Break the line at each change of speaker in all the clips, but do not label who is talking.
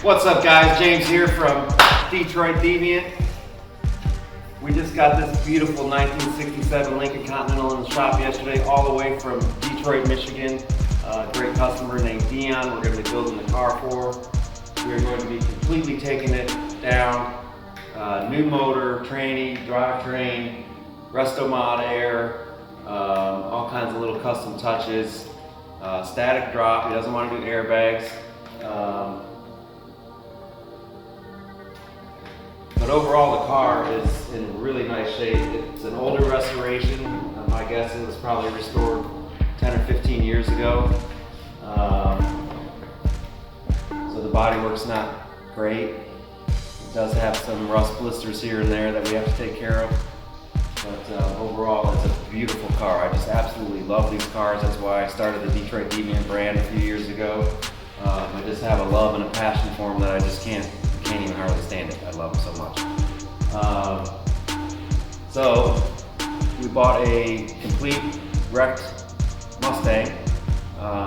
What's up guys, James here from Detroit Deviant. We just got this beautiful 1967 Lincoln Continental in the shop yesterday, all the way from Detroit, Michigan. A great customer named Dion, we're going to be building the car for. We're going to be completely taking it down. New motor, tranny, drivetrain, resto mod air, all kinds of little custom touches. Static drop, he doesn't want to do airbags. But overall the car is in really nice shape. It's an older restoration. My guess is it was probably restored 10 or 15 years ago. So the bodywork's not great. It does have some rust blisters here and there that we have to take care of. But overall it's a beautiful car. I just absolutely love these cars. That's why I started the Detroit Deviant brand a few years ago. I just have a love and a passion for them that I just can't even hardly stand it. I love them so much. So we bought a complete wrecked Mustang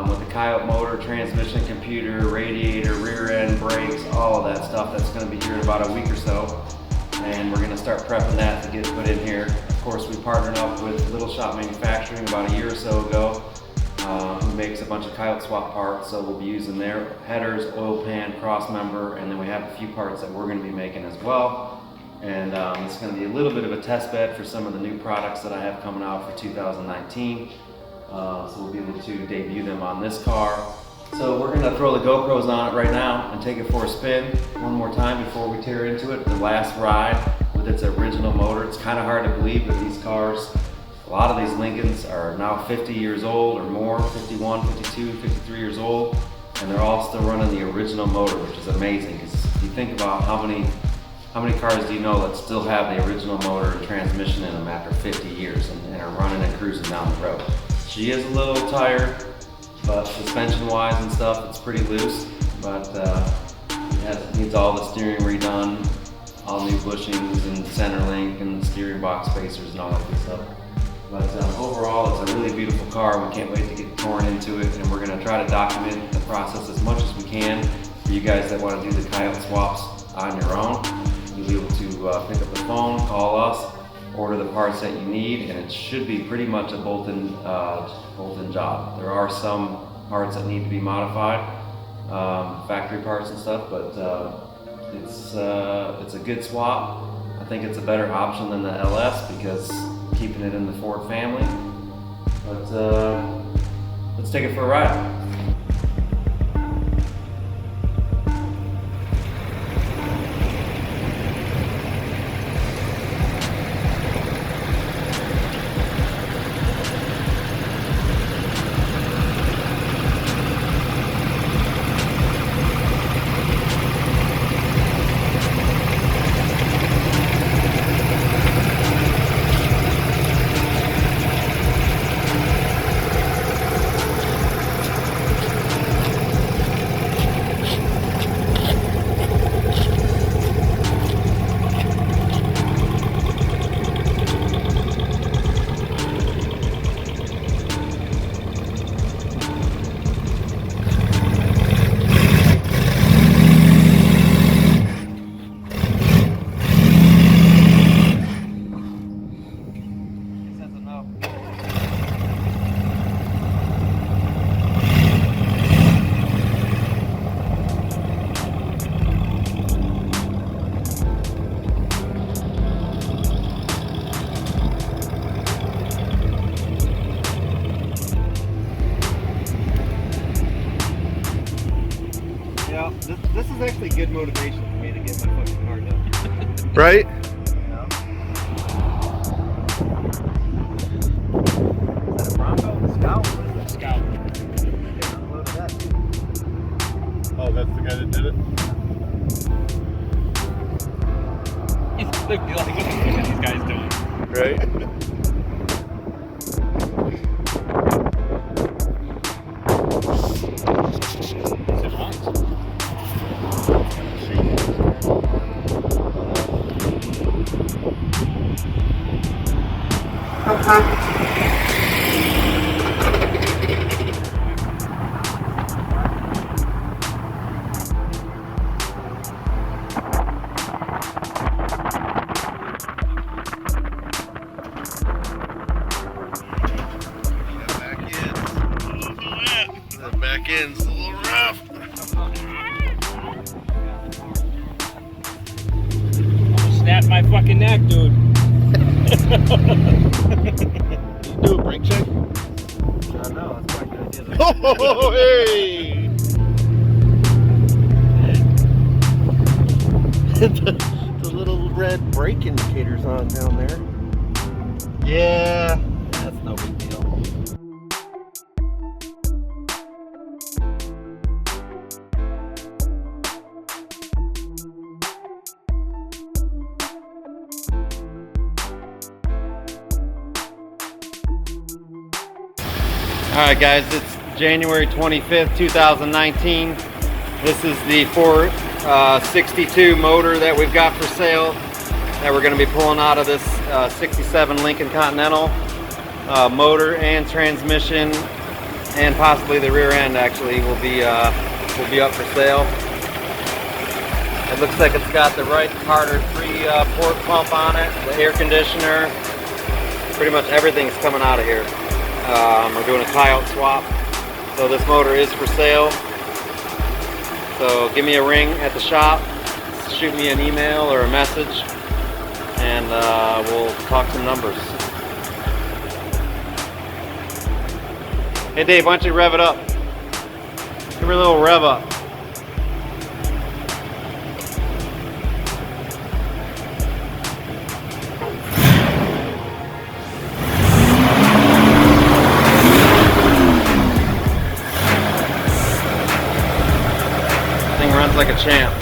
with the Coyote motor, transmission, computer, radiator, rear end, brakes, all of that stuff. That's going to be here in about a week or so. And we're going to start prepping that to get put in here. Of course, we partnered up with Little Shop Manufacturing about a year or so ago, who makes a bunch of Coyote swap parts, so we'll be using their headers, oil pan, cross member, and then we have a few parts that we're going to be making as well. And it's going to be a little bit of a test bed for some of the new products that I have coming out for 2019. So we'll be able to debut them on this car. So we're going to throw the GoPros on it right now and take it for a spin one more time before we tear into it. The last ride with its original motor. It's kind of hard to believe that these cars, a lot of these Lincolns are now 50 years old or more, 51, 52, 53 years old, and they're all still running the original motor, which is amazing. Because if you think about how many cars do you know that still have the original motor and transmission in them after 50 years and are running and cruising down the road. She is a little tired, but suspension-wise and stuff, it's pretty loose. But it needs all the steering redone, all new bushings and center link and steering box spacers and all that good stuff. But overall, it's a really beautiful car. We can't wait to get torn into it, and we're going to try to document the process as much as we can for you guys that want to do the Coyote swaps on your own. You'll be able to pick up the phone, call us, order the parts that you need, and it should be pretty much a bolt-in job. There are some parts that need to be modified, factory parts and stuff, but it's a good swap. I think it's a better option than the LS because keeping it in the Ford family. But let's take it for a ride. This is actually good motivation for me to get my fucking car done.
Right?
Yeah. Is that a Bronco? Scout? What is that? Scout. Yeah, unloaded that too.
Oh, that's the guy that did it?
He's like, what are these guys doing?
Right?
fucking neck, dude.
You do a brake check?
No, that's quite a good idea.
Oh, hey! the little red brake indicator's on down there. Yeah, that's no big deal.
Alright guys, it's January 25th, 2019. This is the 462 motor that we've got for sale that we're going to be pulling out of this 67 Lincoln Continental. Motor and transmission and possibly the rear end actually will be up for sale. It looks like it's got the Wright Carter 3-port pump on it, the air conditioner, pretty much everything's coming out of here. We're doing a Coyote swap, so this motor is for sale. So give me a ring at the shop, shoot me an email or a message, and we'll talk some numbers. Hey Dave, why don't you rev it up? Give her a little rev up. Runs like a champ.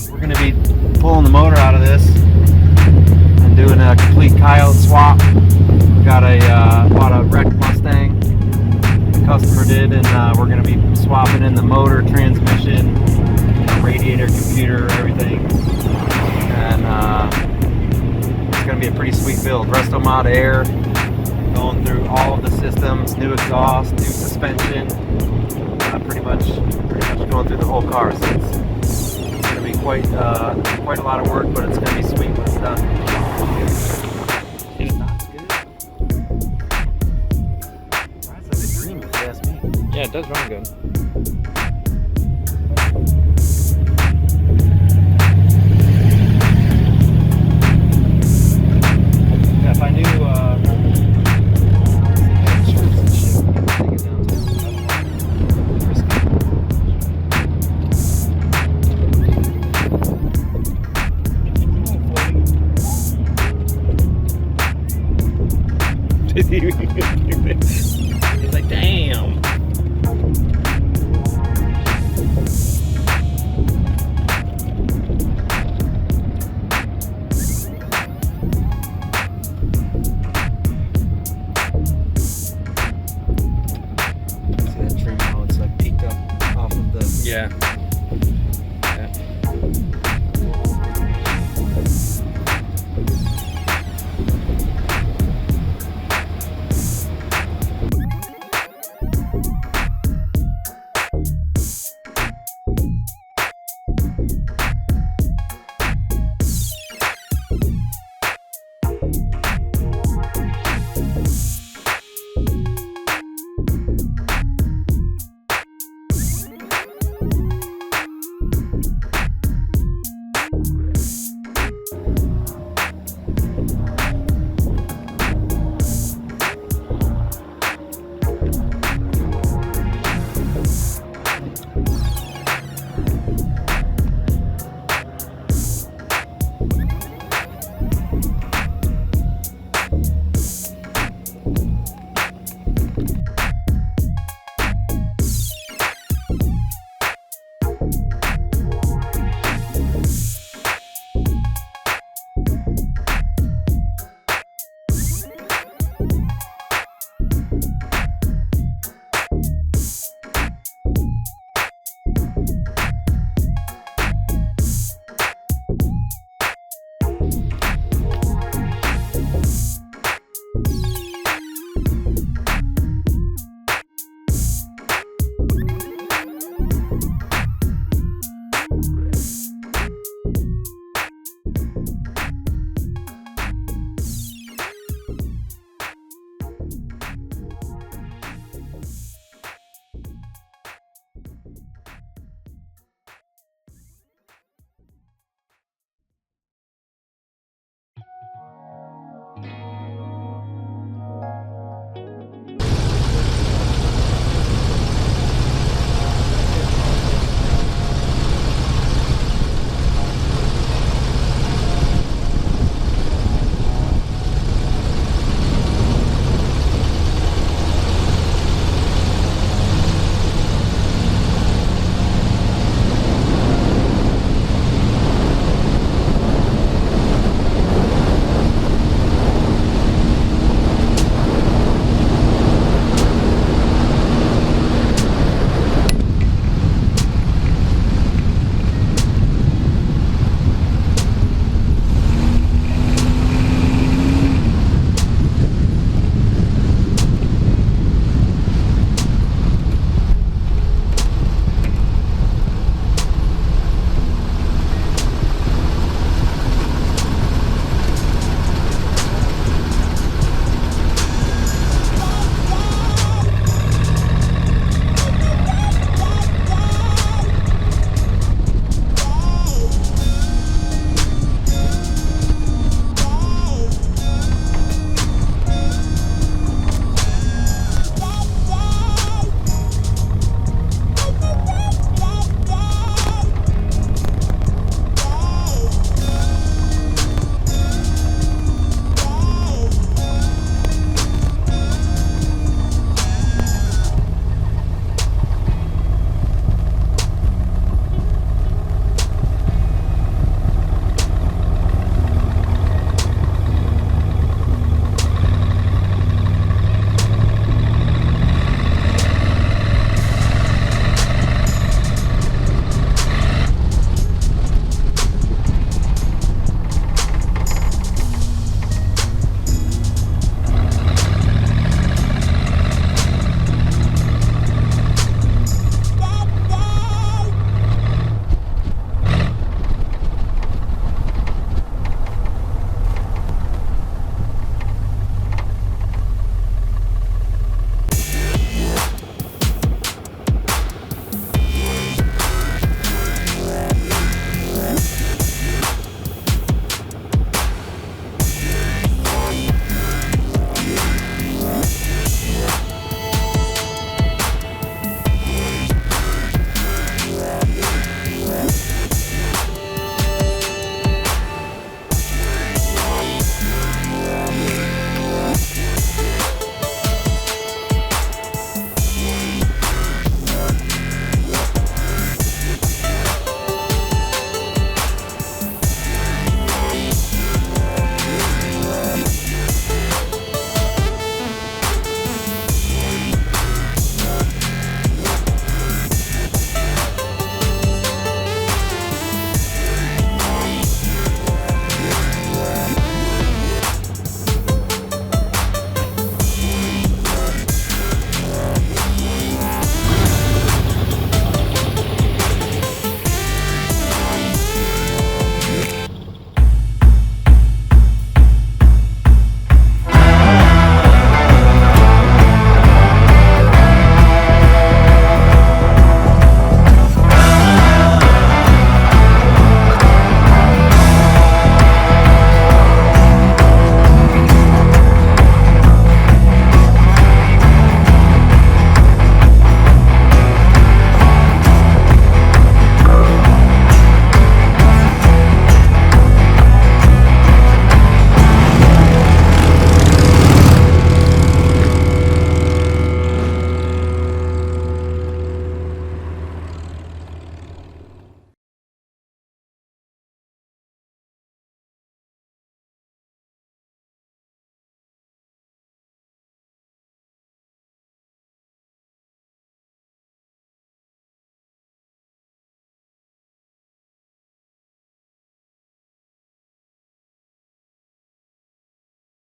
We're going to be pulling the motor out of this and doing a complete Coyote swap. We got bought a wrecked Mustang. Customer did, and we're going to be swapping in the motor, transmission, radiator, computer, everything, and it's going to be a pretty sweet build. Resto mod air, going through all of the systems, new exhaust, new suspension, pretty much going through the whole car. So it's going to be quite a lot of work, but it's going to be sweet when it's done.
Yeah, it does run good.
Yeah, if I knew
He's like, damn.